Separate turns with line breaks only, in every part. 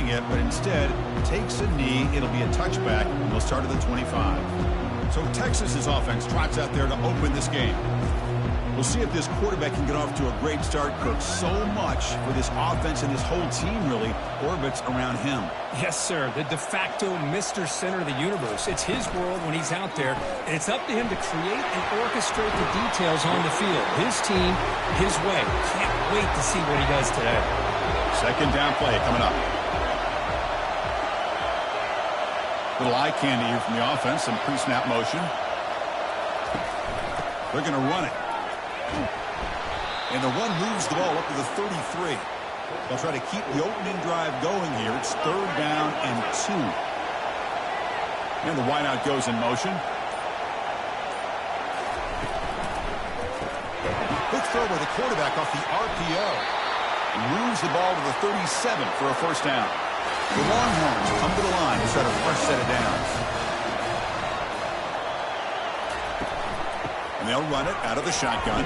running it, but instead takes a knee. It'll be a touchback, and they'll start at the 25. So Texas's offense trots out there to open this game. We'll see if this quarterback can get off to a great start, Kirk. So much for this offense and this whole team really orbits around him.
Yes, sir. The de facto Mr. Center of the universe. It's his world when he's out there, and it's up to him to create and orchestrate the details on the field. His team, his way. Can't wait to see what he does today.
Second down play coming up. Little eye candy here from the offense, some pre-snap motion. They're going to run it. And the run moves the ball up to the 33. They'll try to keep the opening drive going here. It's third down and 2. And the wideout goes in motion. Quick throw by the quarterback off the RPO. And moves the ball to the 37 for a first down. The Longhorns come to the line to start a fresh set of downs. And they'll run it out of the shotgun.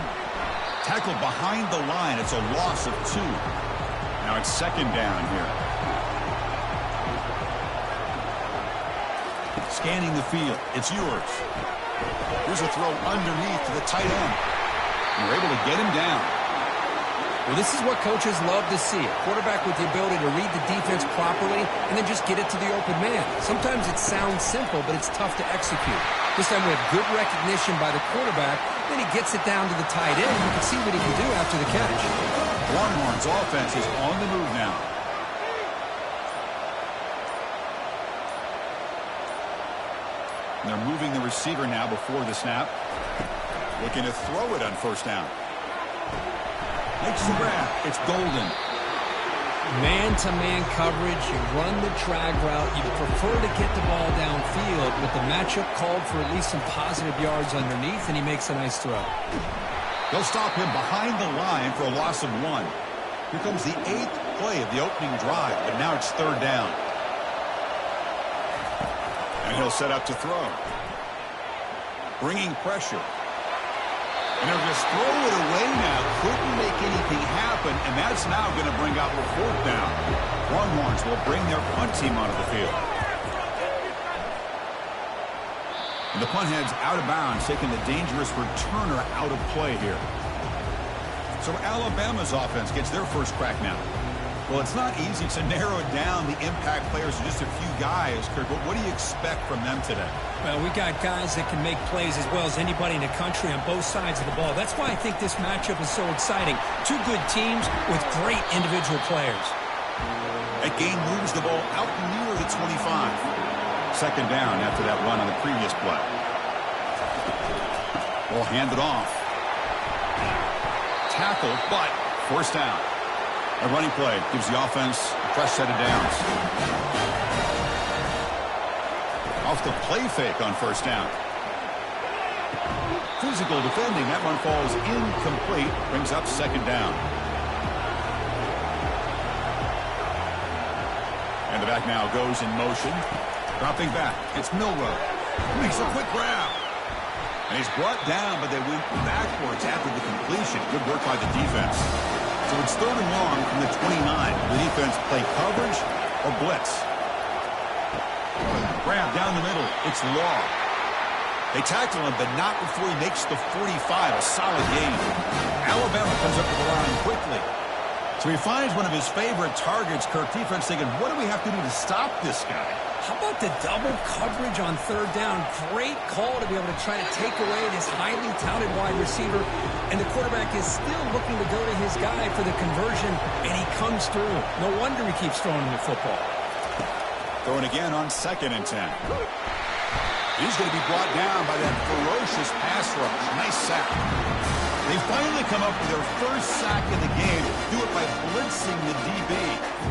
Tackled behind the line. It's a loss of 2. Now it's second down here. Scanning the field. It's yours. Here's a throw underneath to the tight end. And they're able to get him down.
Well, this is what coaches love to see. A quarterback with the ability to read the defense properly and then just get it to the open man. Sometimes it sounds simple, but it's tough to execute. This time we have good recognition by the quarterback. Then he gets it down to the tight end. You can see what he can do after the catch.
Longhorns offense is on the move now. And they're moving the receiver now before the snap. Looking to throw it on first down. Makes the grab. It's Golden.
Man-to-man coverage. You run the drag route. You prefer to get the ball downfield, but the matchup called for at least some positive yards underneath, and he makes a nice throw.
They'll stop him behind the line for a loss of 1. Here comes the 8th play of the opening drive, but now it's third down. And he'll set up to throw. Bringing pressure. And they'll just throw it away now. Couldn't make anything happen, and that's now going to bring out the fourth down. Longhorns will bring their punt team onto the field. And the punt head's out of bounds, taking the dangerous returner out of play here. So Alabama's offense gets their first crack now. Well, it's not easy to narrow down the impact players to just a few guys, Kirk, but what do you expect from them today?
Well, we got guys that can make plays as well as anybody in the country on both sides of the ball. That's why I think this matchup is so exciting. Two good teams with great individual players.
That game moves the ball out near the 25. Second down after that run on the previous play. Ball handed off. Tackle, but first down. A running play gives the offense a fresh set of downs. Off the play fake on first down. Physical defending. That one falls incomplete. Brings up second down. And the back now goes in motion. Dropping back. It's Milroe. Makes a quick grab. And he's brought down, but they went backwards after the completion. Good work by the defense. So it's third and long from the 29. The defense play coverage or blitz. Grab down the middle. It's Law. They tackle him, but not before he makes the 45. A solid gain. Alabama comes up to the line quickly. So he finds one of his favorite targets. Kirk, defense thinking, what do we have to do to stop this guy?
How about the double coverage on third down? Great call to be able to try to take away this highly touted wide receiver. And the quarterback is still looking to go to his guy for the conversion, and he comes through. No wonder he keeps throwing the football.
Throwing again on 2nd and 10. He's going to be brought down by that ferocious pass rush. Nice sack. They finally come up with their first sack in the game. Do it by blitzing the DB.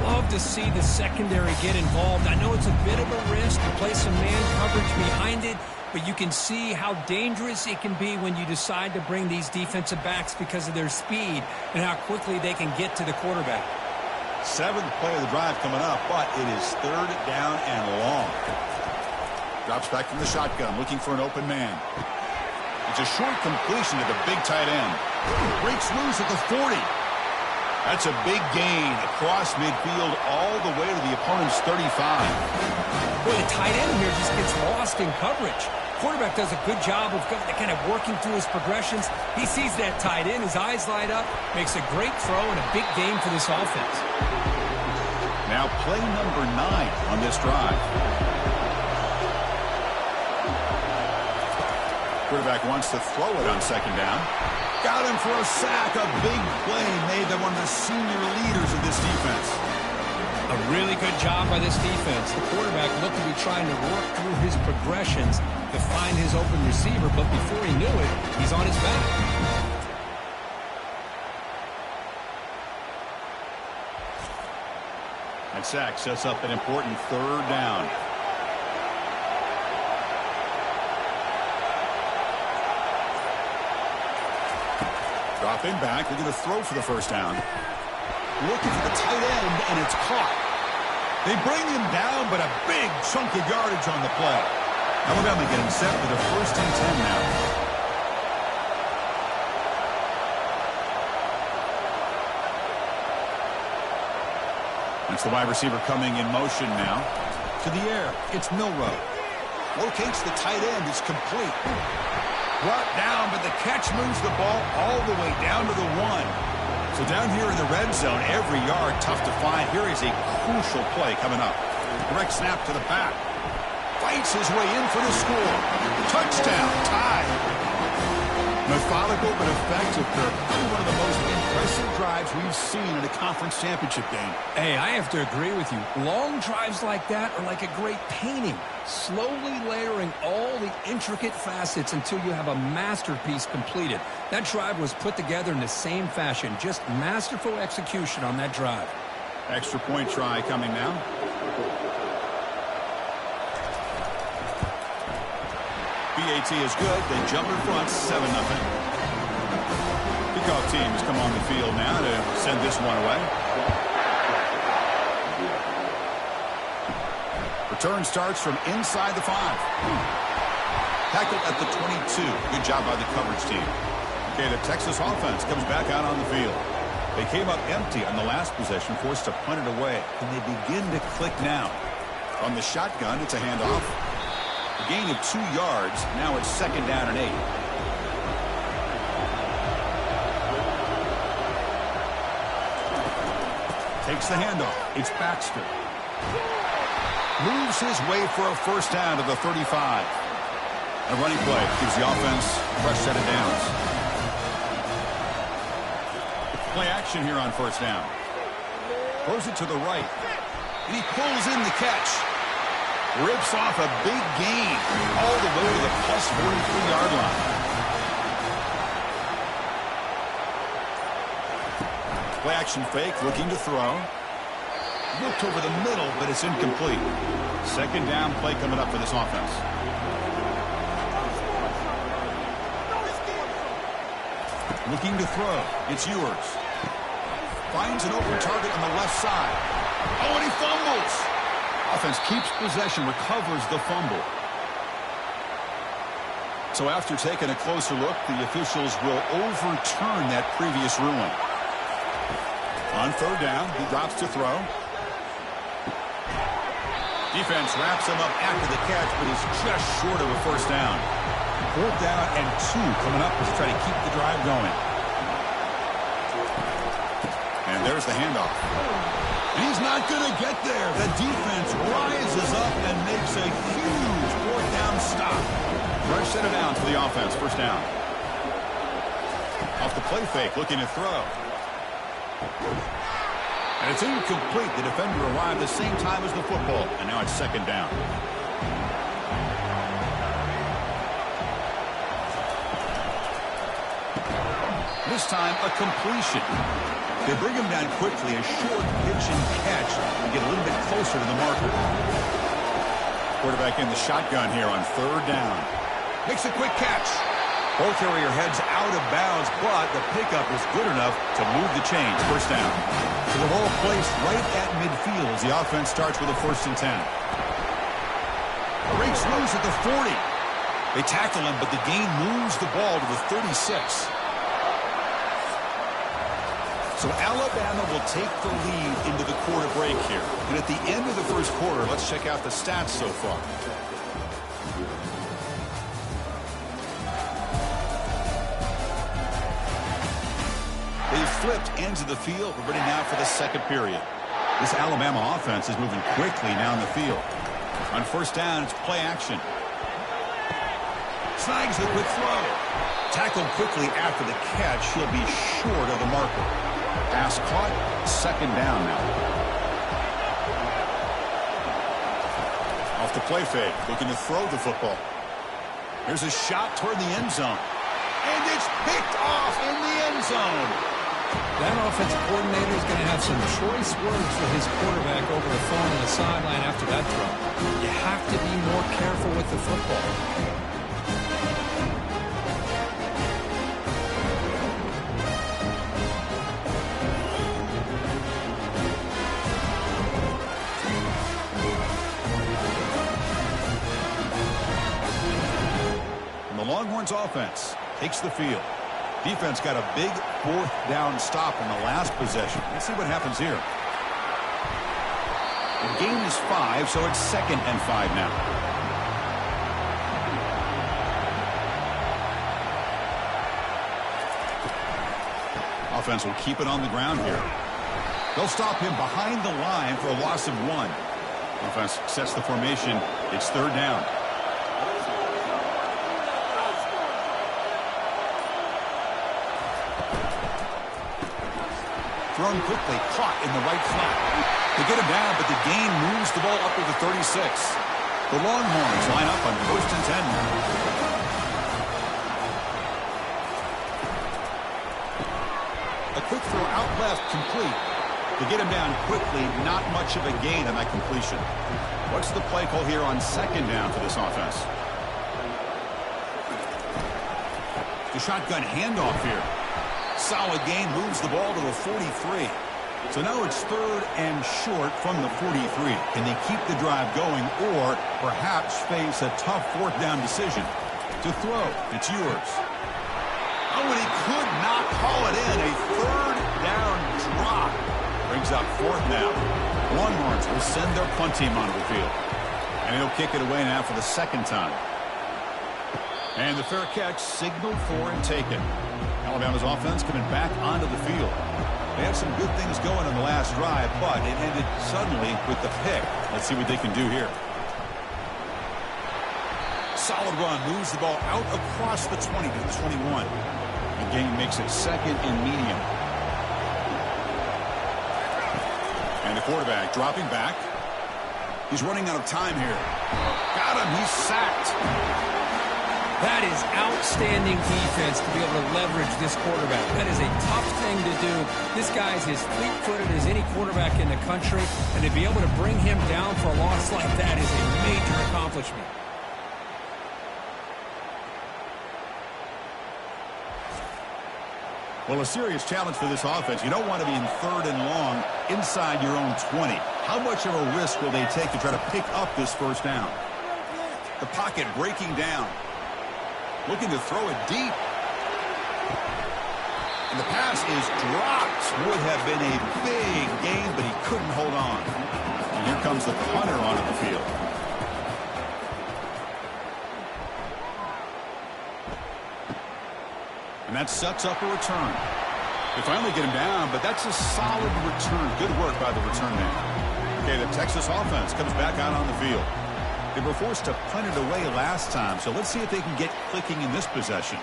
Love to see the secondary get involved. I know it's a bit of a risk to play some man coverage behind it, but you can see how dangerous it can be when you decide to bring these defensive backs because of their speed and how quickly they can get to the quarterback.
7th play of the drive coming up, but it is third down and long. Drops back from the shotgun, looking for an open man. It's a short completion to the big tight end. Breaks loose at the 40. That's a big gain across midfield all the way to the opponent's first 35.
Boy, the tight end here just gets lost in coverage. Quarterback does a good job of kind of working through his progressions. He sees that tight end, his eyes light up, makes a great throw and a big game for this offense.
Now play number 9 on this drive. Quarterback wants to throw it on second down. Got him for a sack. A big play made by one of the senior leaders of this defense.
A really good job by this defense. The quarterback looked to be trying to work through his progressions to find his open receiver, but before he knew it, he's on his back.
And sack sets up an important third down. Dropping back, they're going to throw for the first down. Looking for the tight end, and it's caught. They bring him down, but a big chunk of yardage on the play. Alabama getting set for the first and 10 now. That's the wide receiver coming in motion now. To the air, it's Milroe. Locates the tight end, it's complete. Brought down, but the catch moves the ball all the way down to the 1. So down here in the red zone, every yard tough to find. Here is a crucial play coming up. Direct snap to the back. Fights his way in for the score. Touchdown, tie. Methodical but effective, Kirk. Probably one of the most impressive drives we've seen in a conference championship game.
Hey, I have to agree with you. Long drives like that are like a great painting. Slowly layering all the intricate facets until you have a masterpiece completed. That drive was put together in the same fashion. Just masterful execution on that drive.
Extra point try coming now. BAT is good. They jump in front, 7-0. Kickoff team has come on the field now to send this one away. Return starts from inside the 5. Tackled at the 22. Good job by the coverage team. Okay, the Texas offense comes back out on the field. They came up empty on the last possession, forced to punt it away. And they begin to click now. From the shotgun, it's a handoff. A gain of 2 yards. Now it's second down and 8. Takes the handoff. It's Baxter. Moves his way for a first down to the 35. A running play gives the offense a fresh set of downs. Play action here on first down. Throws it to the right. And he pulls in the catch. Rips off a big gain all the way to the plus 43-yard line. Play action fake, looking to throw. Looked over the middle, but it's incomplete. Second down play coming up for this offense. Looking to throw. It's Ewers. Finds an open target on the left side. Oh, and he fumbles. Offense keeps possession, recovers the fumble. So after taking a closer look, the officials will overturn that previous ruling. On third down, he drops to throw. Defense wraps him up after the catch, but he's just short of a first down. 4th down and 2 coming up as they try to keep the drive going. And there's the handoff. He's not going to get there. The defense rises up and makes a huge 4th down stop. Fresh set of downs for the offense. First down. Off the play fake, looking to throw. And it's incomplete. The defender arrived the same time as the football. And now it's second down. This time, a completion. They bring him down quickly, a short pitch and catch, and get a little bit closer to the marker. Quarterback in the shotgun here on third down. Makes a quick catch. Ball carrier heads out of bounds, but the pickup is good enough to move the chains. First down. So the ball placed right at midfield as the offense starts with a 1st and 10. Breaks loose at the 40. They tackle him, but the gain moves the ball to the 36. So Alabama will take the lead into the quarter break here. And at the end of the first quarter, let's check out the stats so far. They've flipped ends of the field. We're ready now for the second period. This Alabama offense is moving quickly down the field. On first down, it's play action. Snags the quick throw. Tackled quickly after the catch. He'll be short of the marker. Pass caught. Second down now. Off the play fake. Looking to throw the football. Here's a shot toward the end zone. And it's picked off in the end zone.
That offensive coordinator is going to have some choice words for his quarterback over the phone on the sideline after that throw. You have to be more careful with the football.
And the Longhorns offense takes the field. Defense got a big fourth down stop in the last possession. Let's see what happens here. The gain is 5, so it's 2nd and 5 now. Offense will keep it on the ground here. They'll stop him behind the line for a loss of 1. Offense sets the formation. It's 3rd down. Thrown quickly, caught in the right flat. They get him down, but the gain moves the ball up to the 36. The Longhorns line up on 1st and 10 now. A quick throw out left, complete. They get him down quickly, not much of a gain on that completion. What's the play call here on 2nd down for this offense? The shotgun handoff here. Solid gain, moves the ball to the 43. So now it's 3rd and short from the 43. Can they keep the drive going or perhaps face a tough 4th down decision? To throw, it's yours. Oh, and he could not haul it in. A 3rd down drop. Brings up 4th down. Longhorns will send their punt team onto the field. And he'll kick it away now for the 2nd time. And the fair catch signaled for and taken. Alabama's offense coming back onto the field. They had some good things going on the last drive, but it ended suddenly with the pick. Let's see what they can do here. Solid run, moves the ball out across the 20 to the 21. The gain makes it 2nd and medium. And the quarterback dropping back. He's running out of time here. Got him, he's sacked.
That is outstanding defense to be able to leverage this quarterback. That is a tough thing to do. This guy's as fleet-footed as any quarterback in the country, and to be able to bring him down for a loss like that is a major accomplishment.
Well, a serious challenge for this offense. You don't want to be in 3rd and long inside your own 20. How much of a risk will they take to try to pick up this 1st down? The pocket breaking down. Looking to throw it deep. And the pass is dropped. Would have been a big gain, but he couldn't hold on. And here comes the punter onto the field. And that sets up a return. They finally get him down, but that's a solid return. Good work by the return man. Okay, the Texas offense comes back out on the field. They were forced to punt it away last time, so let's see if they can get clicking in this possession.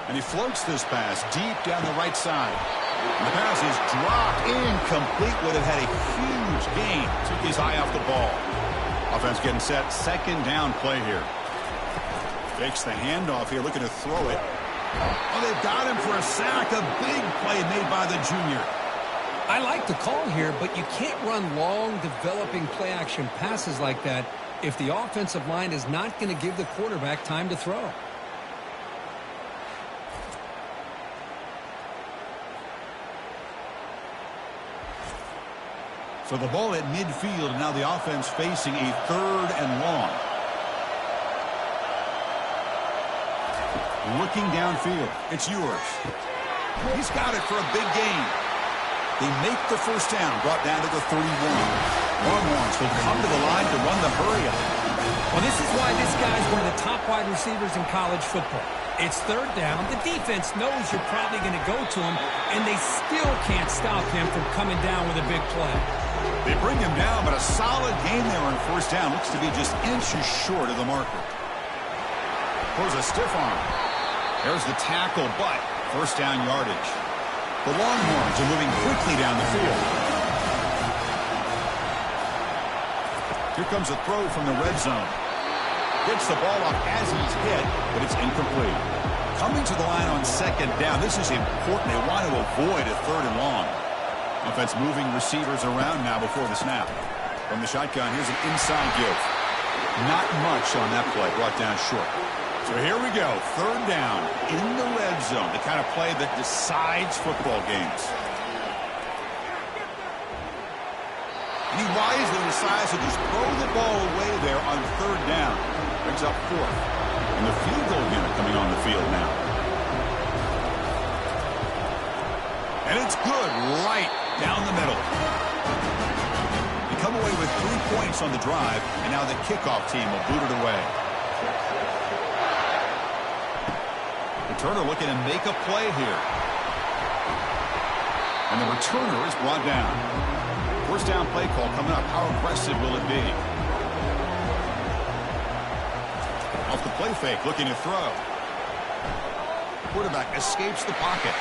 And he floats this pass deep down the right side. And the pass is dropped incomplete. Would have had a huge gain. Took his eye off the ball. Offense getting set. 2nd down play here. Fakes the handoff here, looking to throw it. Oh, they've got him for a sack. A big play made by the junior.
I like the call here, but you can't run long, developing play-action passes like that if the offensive line is not going to give the quarterback time to throw.
So the ball at midfield, and now the offense facing a 3rd and long. Looking downfield. It's yours. He's got it for a big gain. They make the first down, brought down to the 31. Longhorns will come to the line to run the hurry-up.
Well, this is why this guy's one of the top wide receivers in college football. It's third down. The defense knows you're probably going to go to him, and they still can't stop him from coming down with a big play.
They bring him down, but a solid gain there on first down. Looks to be just inches short of the marker. Throws a stiff arm. There's the tackle, but first down yardage. The Longhorns are moving quickly down the field. Here comes a throw from the red zone. Gets the ball off as he's hit, but it's incomplete. Coming to the line on second down. This is important. They want to avoid a third and long. Offense moving receivers around now before the snap. From the shotgun, here's an inside give. Not much on that play, brought down short. So here we go, third down in the red zone, the kind of play that decides football games. And he wisely decides to just throw the ball away there on third down. Brings up fourth. And the field goal unit coming on the field now. And it's good right down the middle. They come away with 3 points on the drive, and now the kickoff team will boot it away. Returner looking to make a play here. And the returner is brought down. First down play call coming up. How aggressive will it be? Off the play fake, looking to throw. Quarterback escapes the pocket.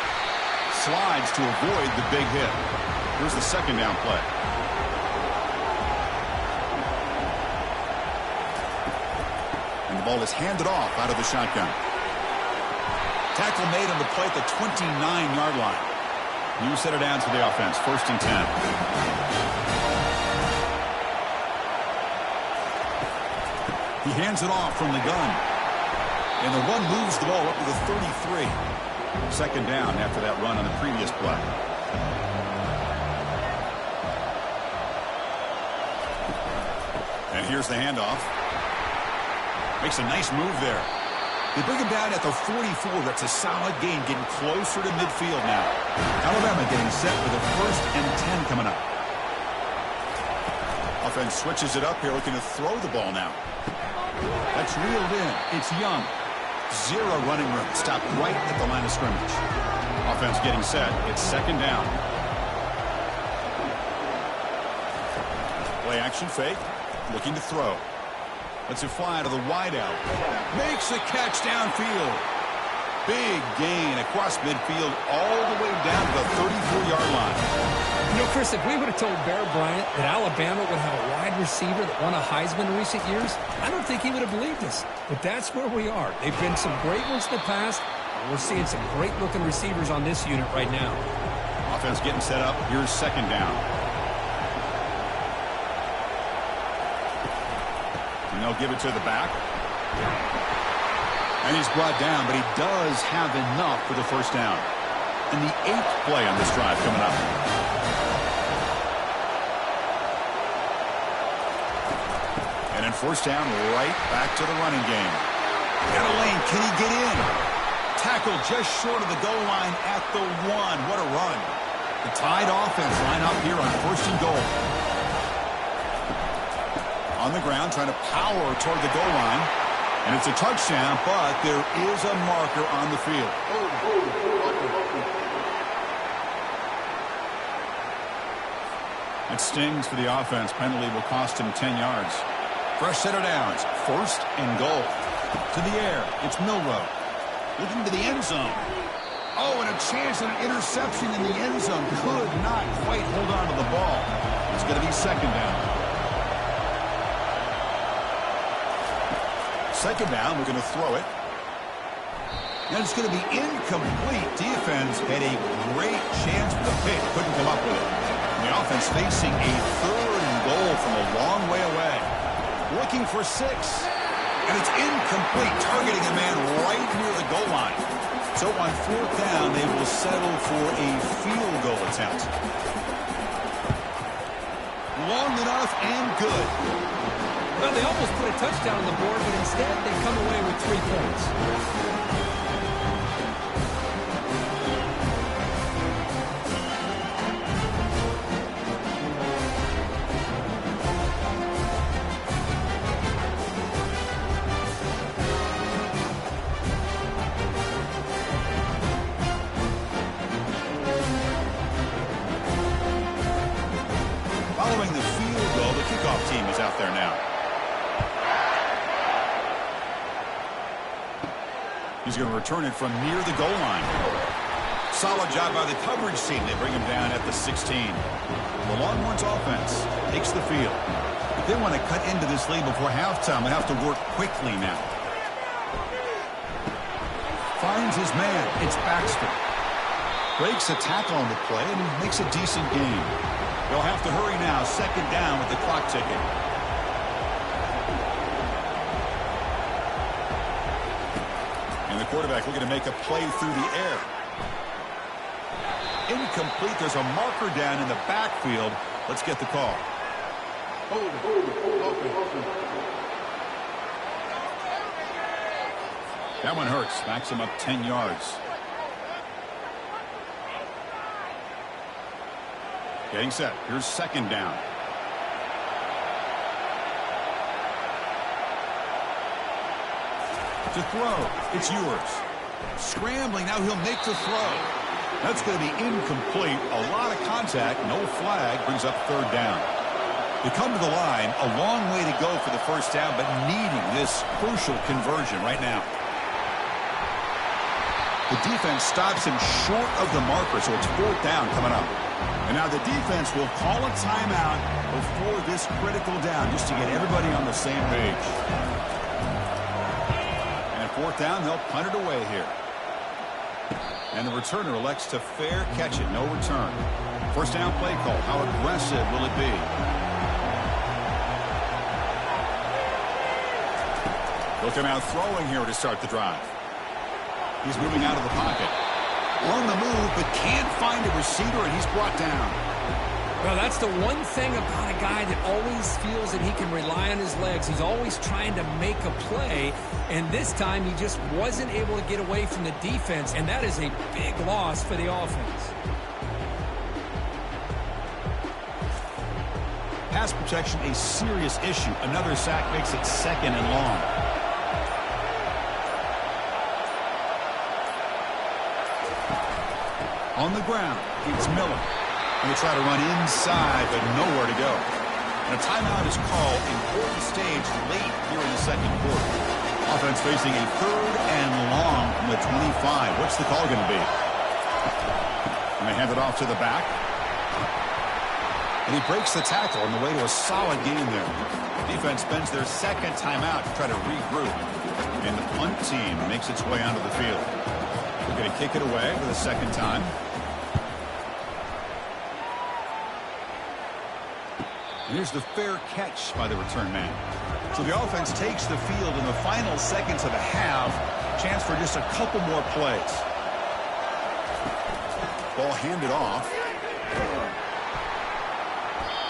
Slides to avoid the big hit. Here's the second down play. And the ball is handed off out of the shotgun. Tackle made on the play at the 29-yard line. New set of downs for the offense. First and 10. He hands it off from the gun. And the run moves the ball up to the 33. Second down after that run on the previous play. And here's the handoff. Makes a nice move there. They bring him down at the 44. That's a solid gain, getting closer to midfield now. Alabama getting set for the first and 10 coming up. Offense switches it up here, looking to throw the ball now. That's reeled in. It's Young. Zero running room. Stopped right at the line of scrimmage. Offense getting set. It's second down. Play action fake. Looking to throw. Lets it fly to the wideout. Makes a catch downfield. Big gain across midfield all the way down to the 34-yard line.
You know, Chris, if we would have told Bear Bryant that Alabama would have a wide receiver that won a Heisman in recent years, I don't think he would have believed us. But that's where we are. They've been some great ones in the past, and we're seeing some great-looking receivers on this unit right now.
Offense getting set up. Here's second down. And they'll give it to the back. And he's brought down, but he does have enough for the first down. And the 8th play on this drive coming up. And then first down, right back to the running game. Got a lane. Can he get in? Tackle just short of the goal line at the 1. What a run. The Tide offense line up here on first and goal. On the ground, trying to power toward the goal line. And it's a touchdown, but there is a marker on the field. It stings for the offense. Penalty will cost him 10 yards. Fresh set of downs. First and goal. To the air. It's Milroe. Looking to the end zone. Oh, and a chance at an interception in the end zone. Could not quite hold on to the ball. It's going to be second down. Second down, we're going to throw it. And it's going to be incomplete. Defense had a great chance for the pick. Couldn't come up with it. And the offense facing a third and goal from a long way away. Looking for 6. And it's incomplete, targeting a man right near the goal line. So on fourth down, they will settle for a field goal attempt. Long enough and good.
Well, they almost put a touchdown on the board, but instead they come away with 3 points.
The kickoff team is out there now. He's going to return it from near the goal line. Solid job by the coverage team. They bring him down at the 16. The Longhorns offense takes the field. If they want to cut into this lead before halftime, they have to work quickly now. Finds his man. It's Baxter. Breaks a tackle on the play and makes a decent gain. They'll have to hurry now. Second down with the clock ticking. And the quarterback looking to make a play through the air. Incomplete. There's a marker down in the backfield. Let's get the call. That one hurts. Backs him up 10 yards. Getting set. Here's second down. To throw. It's yours. Scrambling. Now he'll make the throw. That's going to be incomplete. A lot of contact. No flag. Brings up third down. They come to the line. A long way to go for the first down, but needing this crucial conversion right now. The defense stops him short of the marker, so it's fourth down coming up. And now the defense will call a timeout before this critical down, just to get everybody on the same page. And fourth down, they'll punt it away here. And the returner elects to fair catch it. No return. First down play call. How aggressive will it be? Looking out throwing here to start the drive. He's moving out of the pocket. On the move, but can't find a receiver, and he's brought down.
Well, that's the one thing about a guy that always feels that he can rely on his legs. He's always trying to make a play, and this time he just wasn't able to get away from the defense, and that is a big loss for the offense.
Pass protection, a serious issue. Another sack makes it second and long. On the ground, it's Miller. And they try to run inside, but nowhere to go. And a timeout is called. Important stage late here in the second quarter. Offense facing a third and long from the 25. What's the call going to be? And they hand it off to the back. And he breaks the tackle on the way to a solid game there. Defense spends their second timeout to try to regroup. And the punt team makes its way onto the field. They're going to kick it away for the second time. And here's the fair catch by the return man. So the offense takes the field in the final seconds of the half. Chance for just a couple more plays. Ball handed off.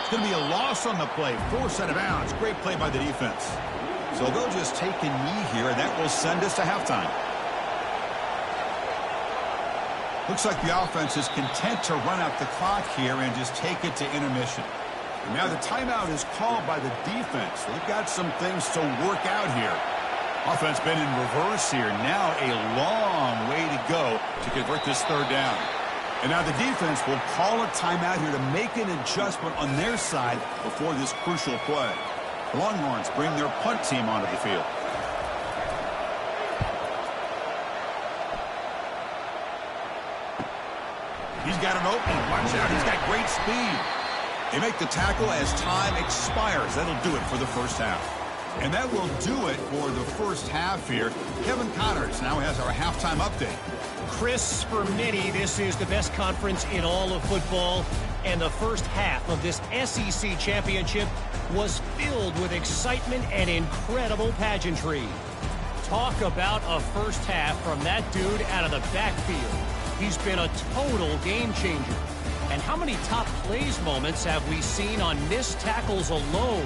It's going to be a loss on the play. Forced out of bounds. Great play by the defense. So they'll just take a knee here, and that will send us to halftime. Looks like the offense is content to run out the clock here and just take it to intermission. And now the timeout is called by the defense. They've got some things to work out here. Offense been in reverse here. Now a long way to go to convert this third down. And now the defense will call a timeout here to make an adjustment on their side before this crucial play. The Longhorns bring their punt team onto the field. He's got an opening. Watch out. He's got great speed. They make the tackle as time expires. That'll do it for the first half. And that will do it for the first half here. Kevin Connors now has our halftime update.
Chris, for many, this is the best conference in all of football. And the first half of this SEC championship was filled with excitement and incredible pageantry. Talk about a first half from that dude out of the backfield. He's been a total game changer. And how many top plays moments have we seen on missed tackles alone?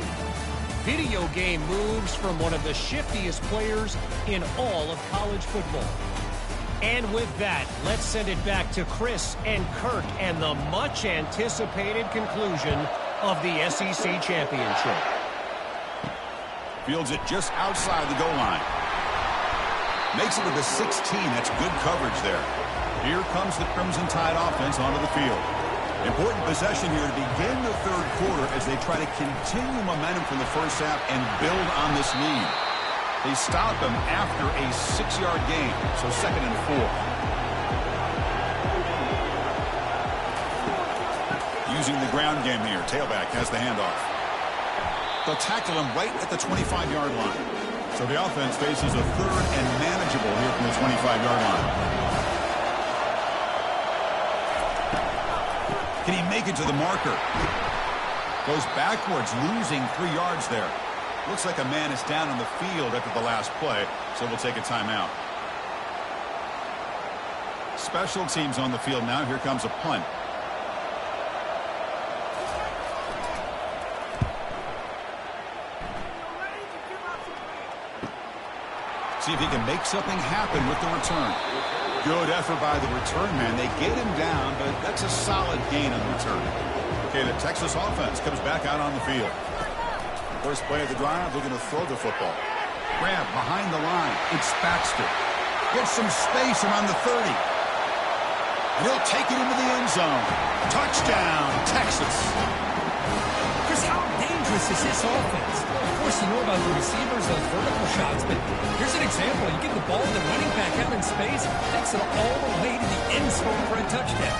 Video game moves from one of the shiftiest players in all of college football. And with that, let's send it back to Chris and Kirk and the much-anticipated conclusion of the SEC championship.
Fields it just outside the goal line. Makes it to the 16. That's good coverage there. Here comes the Crimson Tide offense onto the field. Important possession here to begin the third quarter as they try to continue momentum from the first half and build on this lead. They stopped them after a 6-yard gain, so 2nd and 4. Using the ground game here. Tailback has the handoff. They'll tackle him right at the 25-yard line. So the offense faces a 3rd and manageable here from the 25-yard line. Can he make it to the marker? Goes backwards, losing 3 yards there. Looks like a man is down on the field after the last play, so we'll take a timeout. Special teams on the field now. Here comes a punt. See if he can make something happen with the return. Good effort by the return man. They get him down, but that's a solid gain on the return. Okay, the Texas offense comes back out on the field. First play of the drive, they're going to throw the football. Grab behind the line. It's Baxter. Gets some space around the 30. And he'll take it into the end zone. Touchdown, Texas.
Chris, how dangerous is this offense? Of course, you know about the receivers, those vertical shots, but here's an example. You get the ball to the running back out in space, takes it all the way to the end zone for a touchdown.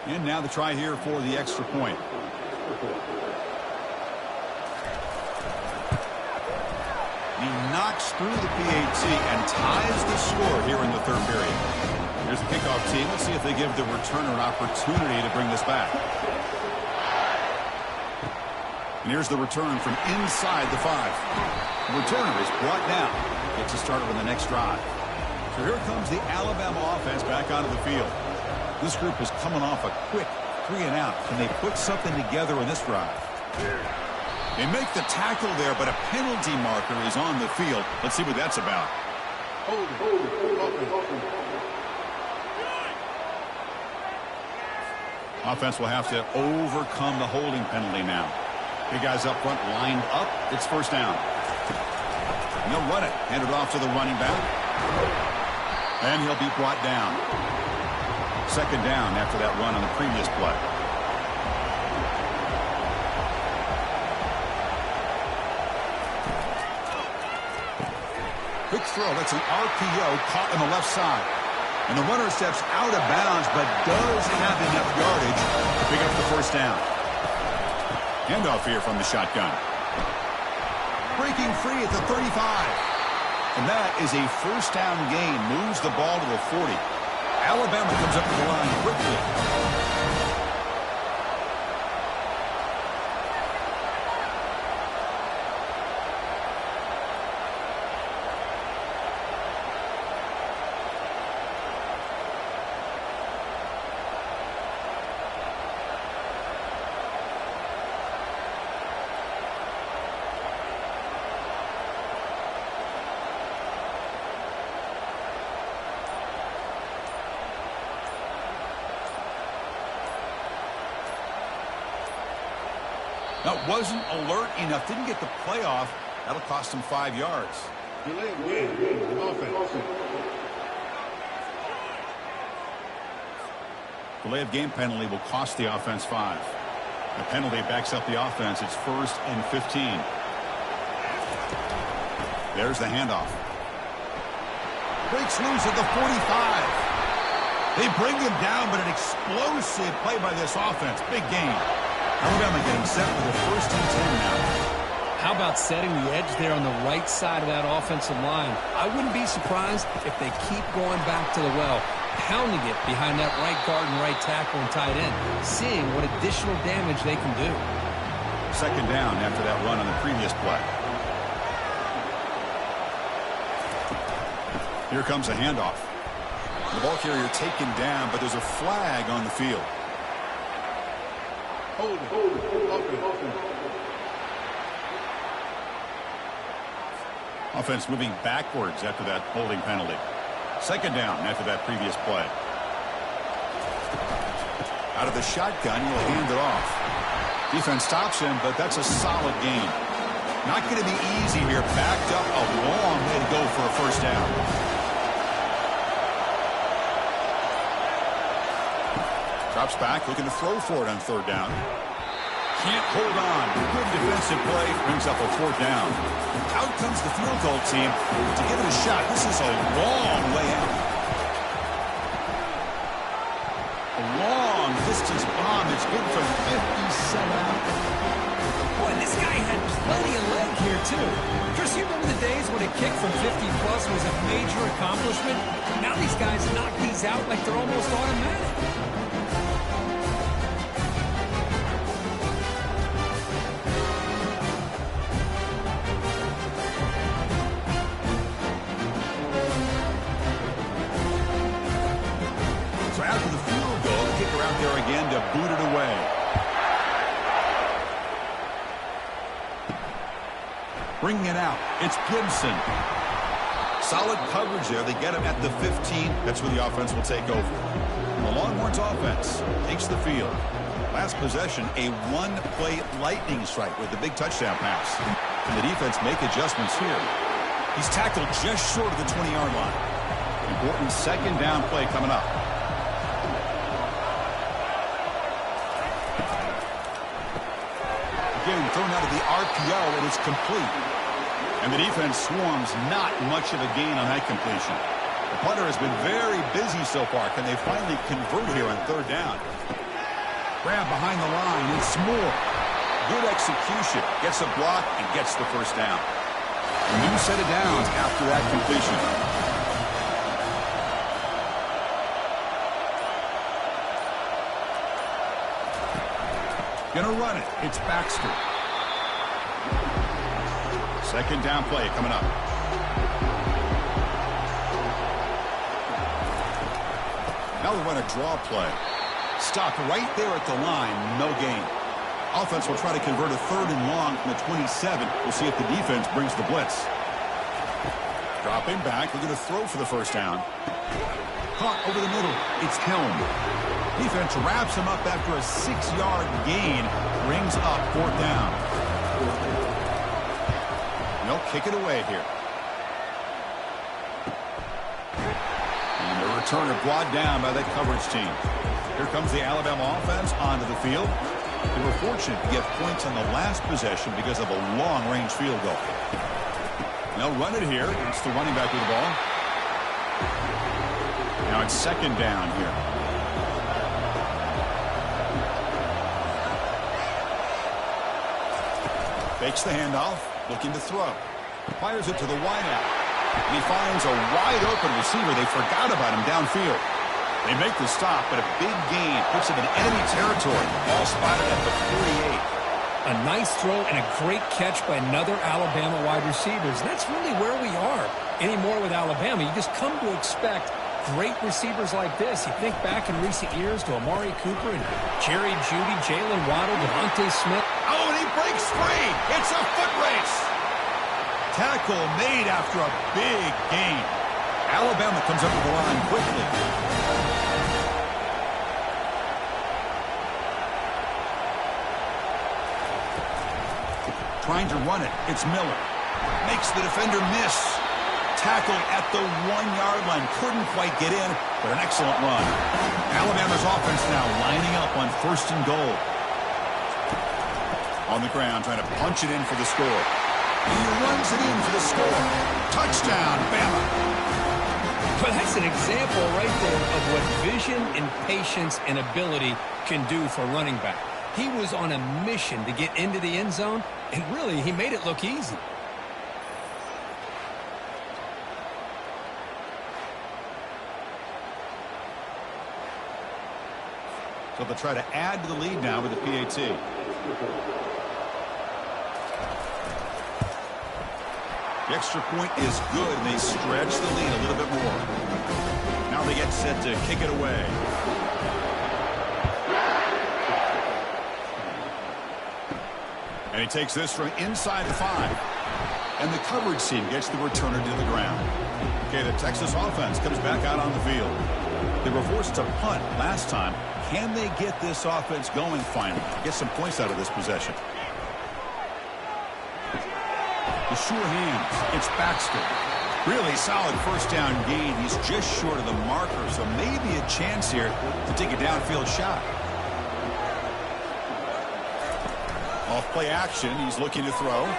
And now the try here for the extra point. He knocks through the PAT and ties the score here in the third period. Here's the kickoff team. Let's see if they give the returner an opportunity to bring this back. And here's the return from inside the 5. The returner is brought down. Gets us started on the next drive. So here comes the Alabama offense back onto the field. This group is coming off a quick 3-and-out. Can they put something together in this drive? They make the tackle there, but a penalty marker is on the field. Let's see what that's about. Offense will have to overcome the holding penalty now. Big guys up front lined up. It's first down. And they'll run it. Hand it off to the running back. And he'll be brought down. Second down after that run on the previous play. Quick throw. That's an RPO caught on the left side. And the runner steps out of bounds, but does have enough yardage to pick up the first down. Handoff here from the shotgun. Breaking free at the 35. And that is a first down gain. Moves the ball to the 40. Alabama comes up to the line quickly. That wasn't alert enough. Didn't get the playoff. That'll cost him 5 yards. Delay of game penalty will cost the offense 5. The penalty backs up the offense. It's 1st and 15. There's the handoff. Breaks loose at the 45. They bring him down, but an explosive play by this offense. Big gain. Alabama getting set for the 1st and 10 now.
How about setting the edge there on the right side of that offensive line? I wouldn't be surprised if they keep going back to the well, pounding it behind that right guard and right tackle and tight end, seeing what additional damage they can do.
Second down after that run on the previous play. Here comes a handoff. The ball carrier taken down, but there's a flag on the field. Offense moving backwards after that holding penalty. Second down after that previous play. Out of the shotgun, he'll hand it off. Defense stops him, but that's a solid gain. Not going to be easy here. Backed up a long way to go for a first down. Drops back, looking to throw for it on third down. Can't hold on. Good defensive play. Brings up a fourth down. Out comes the field goal team to give it a shot. This is a long way out. A long distance bomb. It's good from 57 out.
Boy, this guy had plenty of leg here, too. Chris, you remember the days when a kick from 50-plus was a major accomplishment? Now these guys knock these out like they're almost automatic.
Again to boot it away. Bringing it out. It's Gibson. Solid coverage there. They get him at the 15. That's where the offense will take over. The Longhorns offense takes the field. Last possession, a one-play lightning strike with the big touchdown pass. And the defense make adjustments here. He's tackled just short of the 20-yard line. Important second down play coming up. Again, thrown out of the RPO, and it's complete. And the defense swarms not much of a gain on that completion. The punter has been very busy so far. Can they finally convert here on third down? Grab behind the line. It's Moore. Good execution. Gets a block and gets the first down. A new set of downs after that completion. Gonna run it. It's Baxter. Second down play coming up. Now we run a draw play. Stopped right there at the line. No gain. Offense will try to convert a third and long from the 27. We'll see if the defense brings the blitz. Dropping back. We're going to throw for the first down. Caught over the middle. It's Helm. Defense wraps him up after a 6-yard gain. Brings up fourth down. They'll kick it away here. And the returner brought down by that coverage team. Here comes the Alabama offense onto the field. They were fortunate to get points on the last possession because of a long-range field goal. They'll run it here. It's the running back with the ball. Now it's second down here. Fakes the handoff, looking to throw. Fires it to the wideout. And he finds a wide-open receiver. They forgot about him downfield. They make the stop, but a big gain puts him in enemy territory. Ball spotted at the 48.
A nice throw and a great catch by another Alabama wide receivers. And that's really where we are anymore with Alabama. You just come to expect great receivers like this. You think back in recent years to Amari Cooper and Jerry Jeudy, Jalen Waddle, Devontae Smith.
Oh, and he breaks free. It's a foot race. Tackle made after a big gain. Alabama comes up to the line quickly. Trying to run it. It's Miller. Makes the defender miss. Tackle at the 1-yard line. Couldn't quite get in, but an excellent run. Alabama's offense now lining up on first and goal. On the ground, trying to punch it in for the score. He runs it in for the score. Touchdown, Bama.
But that's an example right there of what vision and patience and ability can do for a running back. He was on a mission to get into the end zone, and really, he made it look easy.
So they'll try to add to the lead now with the PAT. The extra point is good, and they stretch the lead a little bit more. Now they get set to kick it away. And he takes this from inside the 5. And the coverage team gets the returner to the ground. Okay, the Texas offense comes back out on the field. They were forced to punt last time. Can they get this offense going finally? Get some points out of this possession. The sure hands. It's Baxter. Really solid first down gain. He's just short of the marker, so maybe a chance here to take a downfield shot. Off play action. He's looking to throw.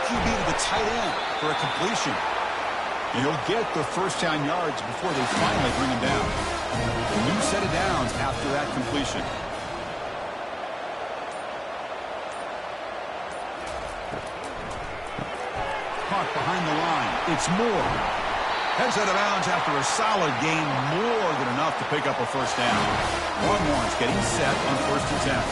QB to the tight end for a completion. And he'll get the first down yards before they finally bring him down. A new set of downs after that completion. Caught behind the line. It's Moore. Heads out of bounds after a solid gain. More than enough to pick up a first down. Longhorns getting set on first and 10.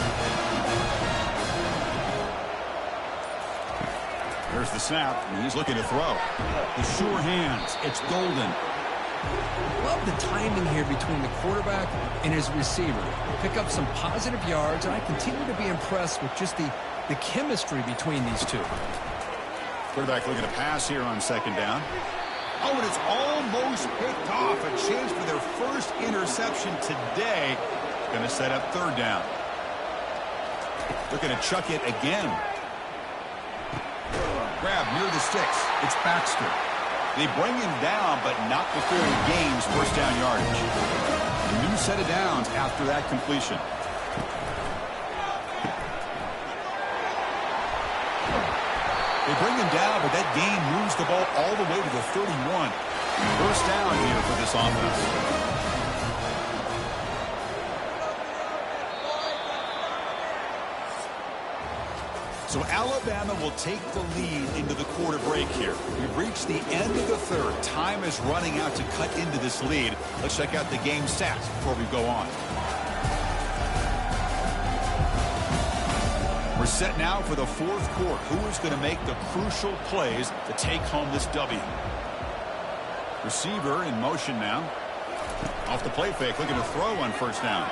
There's the snap, and he's looking to throw. The sure hands. It's Golden.
Love the timing here between the quarterback and his receiver. Pick up some positive yards, and I continue to be impressed with just the chemistry between these two.
Quarterback looking to pass here on second down. Oh, and it's almost picked off. A chance for their first interception today. Going to set up third down. Looking to chuck it again. Grab near the sticks. It's Baxter. They bring him down, but not before he gains first down yardage. A new set of downs after that completion. They bring him down, but that gain moves the ball all the way to the 31. First down here for this offense. So Alabama will take the lead into the quarter break here. We've reached the end of the third. Time is running out to cut into this lead. Let's check out the game stats before we go on. We're set now for the fourth quarter. Who is going to make the crucial plays to take home this W? Receiver in motion now. Off the play fake, looking to throw on first down.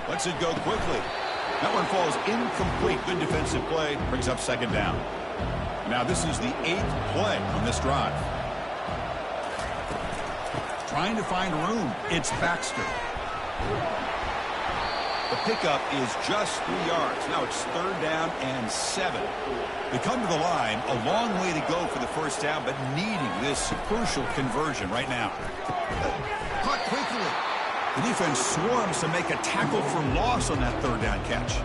Lets it go quickly. That one falls incomplete. Good defensive play. Brings up second down. Now this is the 8th play on this drive. Trying to find room. It's Baxter. The pickup is just 3 yards. Now it's third down and 7. They come to the line. A long way to go for the first down, but needing this crucial conversion right now. Caught quickly. The defense swarms to make a tackle for loss on that third down catch.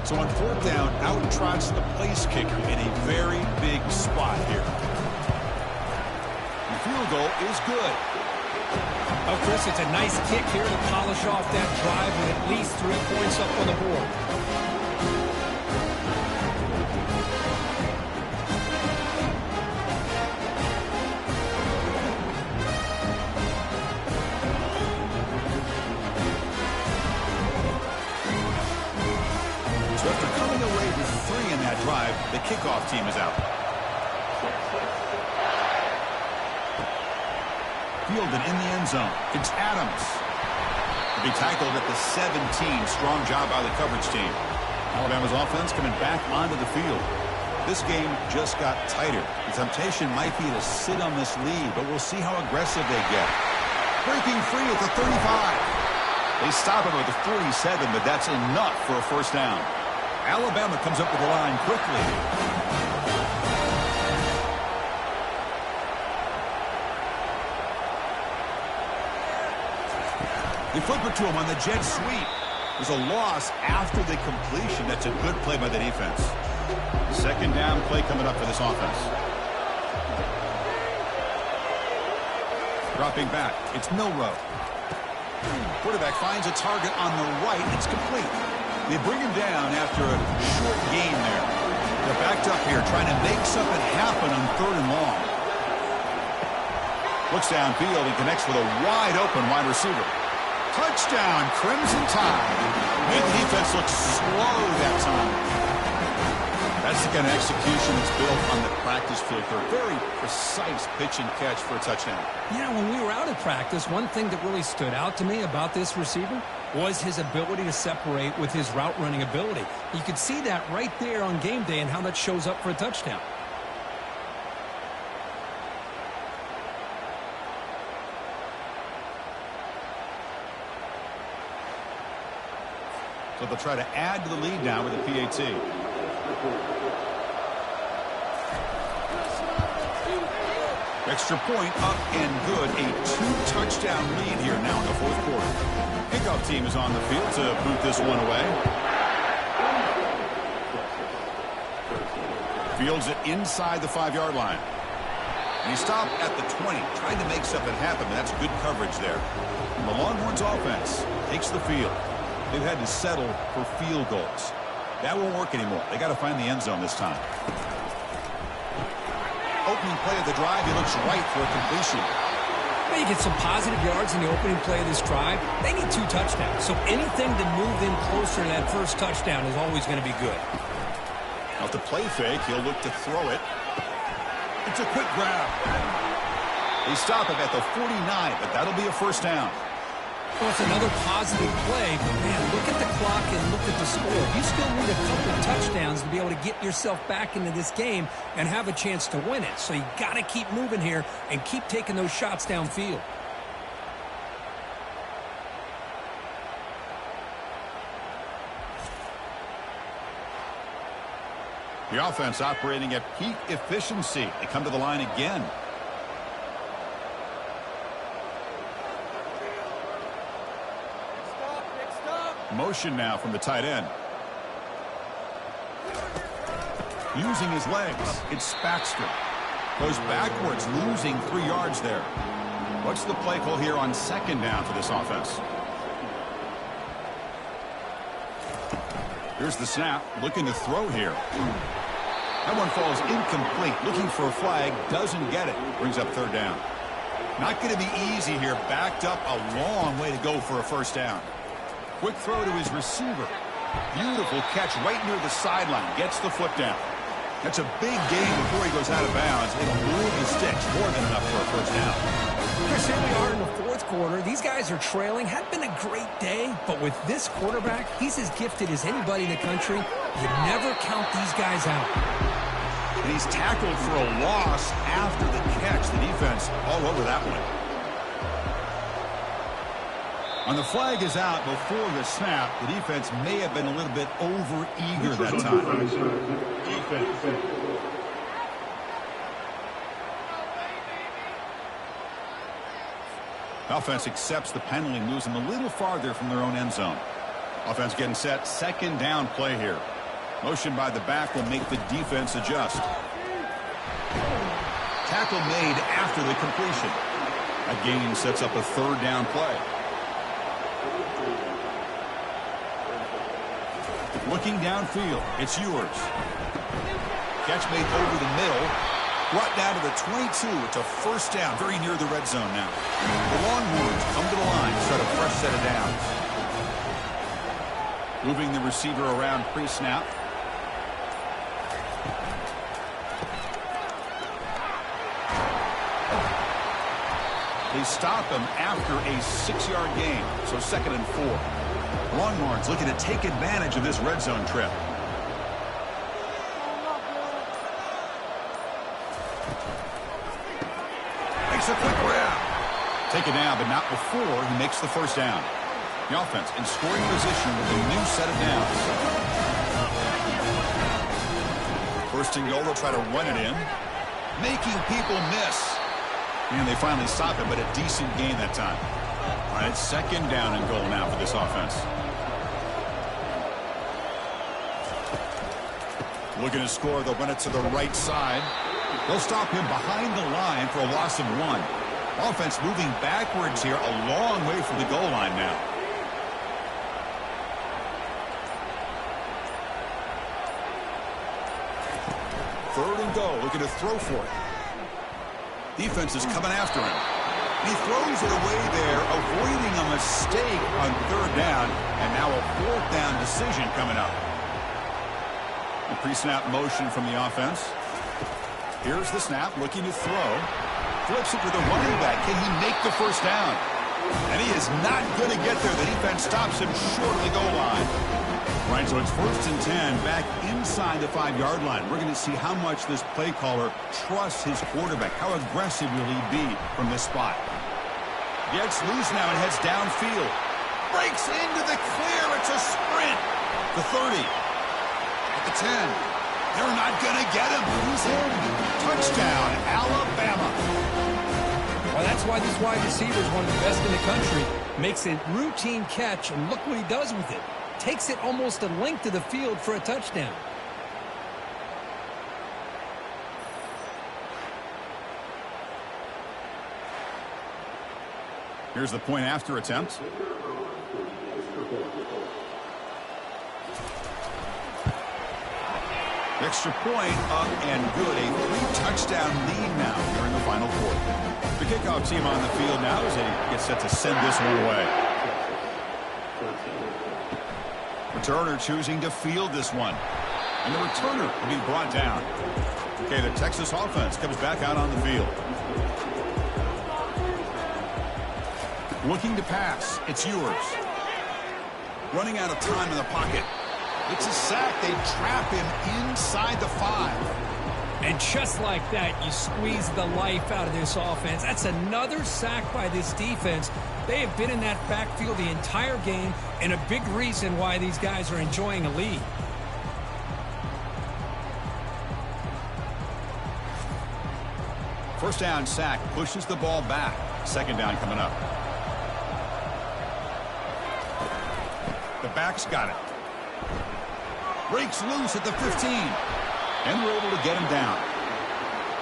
So on fourth down, out trots the place kicker in a very big spot here. The field goal is good.
Oh, Chris, it's a nice kick here to polish off that drive with at least 3 points up on the board.
So after coming away with 3 in that drive, the kickoff team is out. Fielded in the end zone. It's Adams. To be tackled at the 17. Strong job by the coverage team. Alabama's offense coming back onto the field. This game just got tighter. The temptation might be to sit on this lead, but we'll see how aggressive they get. Breaking free at the 35. They stop him at the 47, but that's enough for a first down. Alabama comes up with the line quickly. They flip it to him on the jet sweep. There's a loss after the completion. That's a good play by the defense. Second down play coming up for this offense. Dropping back. It's Milroe. Quarterback finds a target on the right. It's complete. They bring him down after a short gain there. They're backed up here trying to make something happen on third and long. Looks downfield and connects with a wide open wide receiver. Touchdown, Crimson Tide. Made the defense look slow that time. That's the kind of execution that's built on the practice field for a very precise pitch and catch for a touchdown.
You know, when we were out at practice, one thing that really stood out to me about this receiver was his ability to separate with his route running ability. You could see that right there on game day and how that shows up for a touchdown.
So they'll try to add to the lead now with a PAT. Extra point up and good. A 2-touchdown lead here now in the fourth quarter. Kickoff team is on the field to boot this one away. Fields it inside the 5-yard line. And he stopped at the 20, trying to make something happen, but that's good coverage there. And the Longhorns offense takes the field. They've had to settle for field goals. That won't work anymore. They got to find the end zone this time. Opening play of the drive, he looks right for a completion.
Well, you get some positive yards in the opening play of this drive. They need 2 touchdowns, so anything to move them closer to that first touchdown is always going to be good.
Now to play fake, he'll look to throw it. It's a quick grab. They stop him at the 49, but that'll be a first down.
Well, it's another positive play, but man, look at the clock and look at the score. You still need a couple of touchdowns to be able to get yourself back into this game and have a chance to win it. So you got to keep moving here and keep taking those shots downfield.
The offense operating at peak efficiency. They come to the line again. Motion now from the tight end. Using his legs, it's Baxter. Goes backwards, losing 3 yards there. What's the play call here on second down for this offense? Here's the snap, looking to throw here. That one falls incomplete, looking for a flag, doesn't get it. Brings up third down. Not going to be easy here, backed up a long way to go for a first down. Quick throw to his receiver. Beautiful catch right near the sideline. Gets the foot down. That's a big gain before he goes out of bounds. It'll move the sticks, more than enough for a first down.
Chris, here we are in the fourth quarter. These guys are trailing. Had been a great day, but with this quarterback, he's as gifted as anybody in the country. You never count these guys out.
And he's tackled for a loss after the catch. The defense all over that one. And the flag is out before the snap. The defense may have been a little bit over-eager that time. Offense accepts the penalty, moves them a little farther from their own end zone. Offense getting set. Second down play here. Motion by the back will make the defense adjust. Tackle made after the completion. That gain sets up a third down play. Looking downfield, it's Ewers. Catch made over the middle. Brought down to the 22. It's a first down, very near the red zone now. The Longhorns come to the line, start a fresh set of downs. Moving the receiver around pre-snap. They stop him after a 6-yard gain, so 2nd and 4. Longhorns looking to take advantage of this red zone trip. Makes a quick grab. Take it down, but not before he makes the first down. The offense in scoring position with a new set of downs. First and goal, they'll try to run it in. Making people miss. And they finally stop it, but a decent gain that time. All right, 2nd down and goal now for this offense. Looking to score, they'll run it to the right side. They'll stop him behind the line for a loss of 1. Offense moving backwards here, a long way from the goal line now. Third and goal, looking to throw for it. Defense is coming after him. He throws it away there, avoiding a mistake on third down, and now a fourth down decision coming up. A pre-snap motion from the offense. Here's the snap, looking to throw. Flips it to the running back. Can he make the first down? And he is not going to get there. The defense stops him short of the goal line. Right, so it's 1st and 10, back inside the 5-yard line. We're going to see how much this play caller trusts his quarterback. How aggressive will he be from this spot? Gets loose now and heads downfield. Breaks into the clear. It's a sprint. The 30. At the 10. They're not going to get him. He's in. Touchdown, Alabama.
Well, that's why this wide receiver is one of the best in the country. Makes a routine catch, and look what he does with it. Takes it almost a length of the field for a touchdown.
Here's the point after attempt. Extra point up and good. A 3-touchdown lead now here in the final quarter. The kickoff team on the field now as they get set to send this one away. Returner choosing to field this one. And the returner will be brought down. Okay, the Texas offense comes back out on the field. Looking to pass. It's yours. Running out of time in the pocket. It's a sack. They trap him inside the 5.
And just like that, you squeeze the life out of this offense. That's another sack by this defense. They have been in that backfield the entire game, and a big reason why these guys are enjoying a lead.
First down sack pushes the ball back. Second down coming up. The back's got it. Breaks loose at the 15. And we're able to get him down.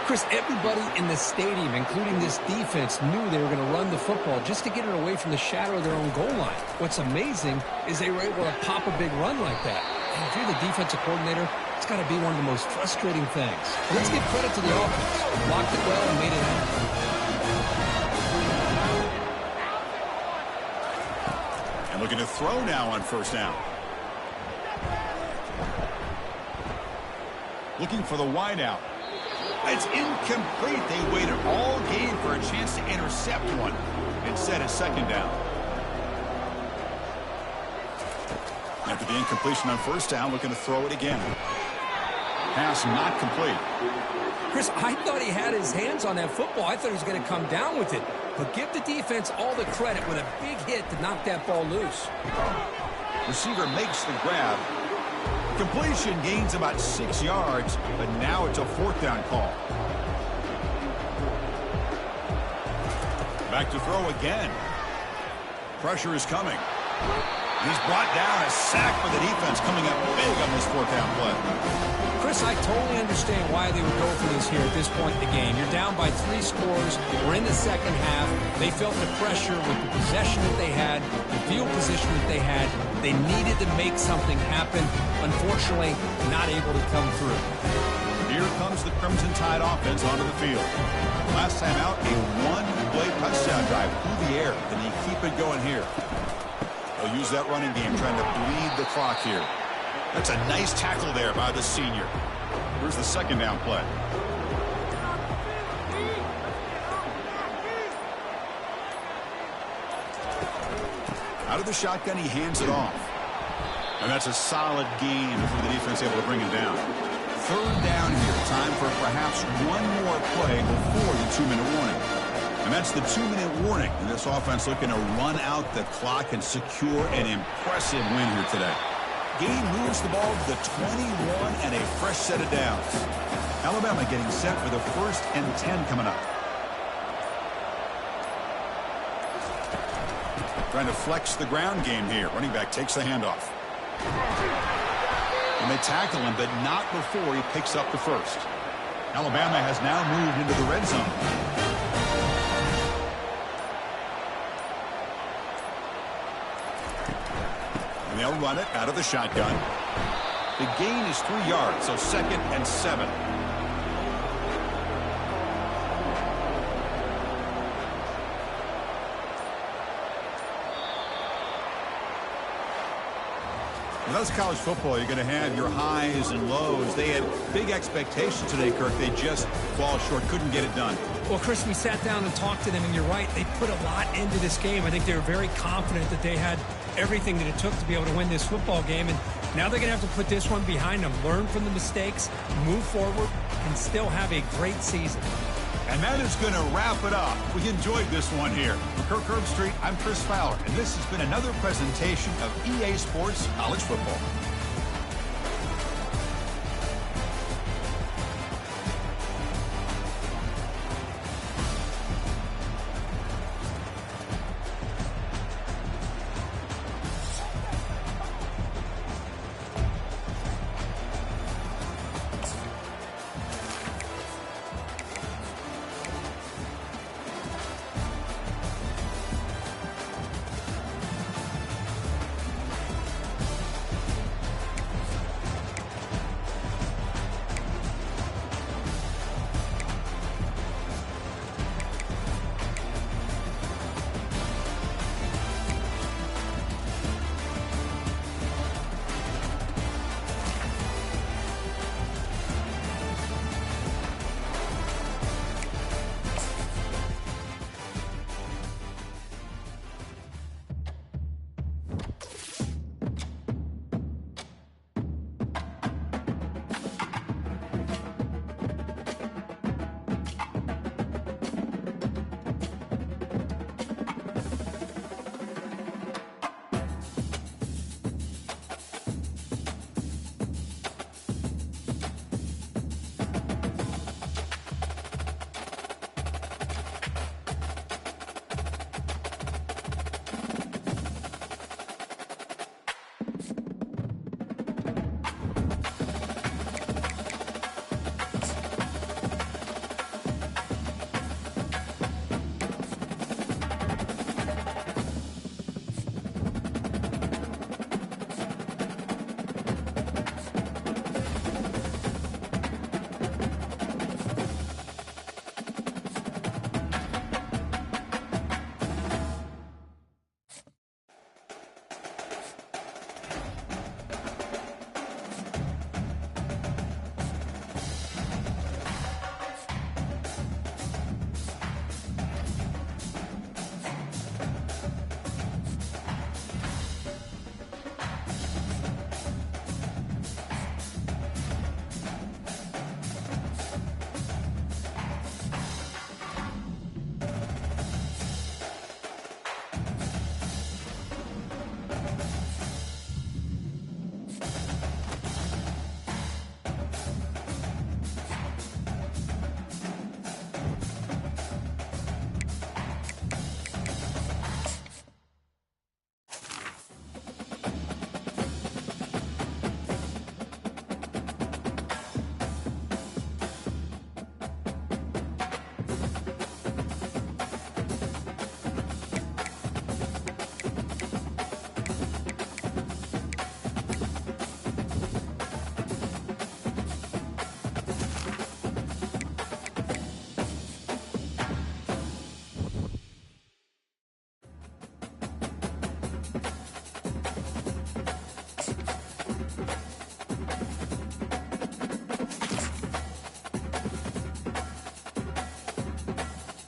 Chris, everybody in the stadium, including this defense, knew they were going to run the football just to get it away from the shadow of their own goal line. What's amazing is they were able to pop a big run like that. And if you're the defensive coordinator, it's got to be one of the most frustrating things. Let's give credit to the offense. Blocked it well and made it happen.
And looking to throw now on first down. Looking for the wideout. It's incomplete. They waited all game for a chance to intercept one. Instead, it's second down. After the incompletion on first down, looking to throw it again. Pass not complete.
Chris, I thought he had his hands on that football. I thought he was going to come down with it. But give the defense all the credit with a big hit to knock that ball loose.
Receiver makes the grab. Completion gains about 6 yards, but now it's a fourth down call. Back to throw again. Pressure is coming. He's brought down. A sack for the defense coming up big on this fourth down play.
Chris, I totally understand why they would go for this here at this point in the game. You're down by 3 scores. We're in the second half. They felt the pressure with the possession that they had, the field position that they had. They needed to make something happen. Unfortunately, not able to come through.
Here comes the Crimson Tide offense onto the field. Last time out, a one-play touchdown drive through the air. Then they keep it going here. They'll use that running game, trying to bleed the clock here. That's a nice tackle there by the senior. Here's the second down play. Out of the shotgun, he hands it off. And that's a solid gain for the defense able to bring him down. Third down here. Time for perhaps one more play before the 2-minute warning. And that's the 2-minute warning. And this offense looking to run out the clock and secure an impressive win here today. Gain moves the ball to the 21 and a fresh set of downs. Alabama getting set for the 1st and 10 coming up. Trying to flex the ground game here. Running back takes the handoff. And they tackle him, but not before he picks up the first. Alabama has now moved into the red zone. And they'll run it out of the shotgun. The gain is 3 yards, so 2nd and 7. Well, that's college football. You're going to have your highs and lows. They had big expectations today, Kirk. They just fall short, couldn't get it done.
Well, Chris, we sat down and talked to them, and you're right. They put a lot into this game. I think they were very confident that they had everything that it took to be able to win this football game. And now they're going to have to put this one behind them, learn from the mistakes, move forward, and still have a great season.
And that is going to wrap it up. We enjoyed this one here. For Kirk Herbstreit, I'm Chris Fowler, and this has been another presentation of EA Sports College Football.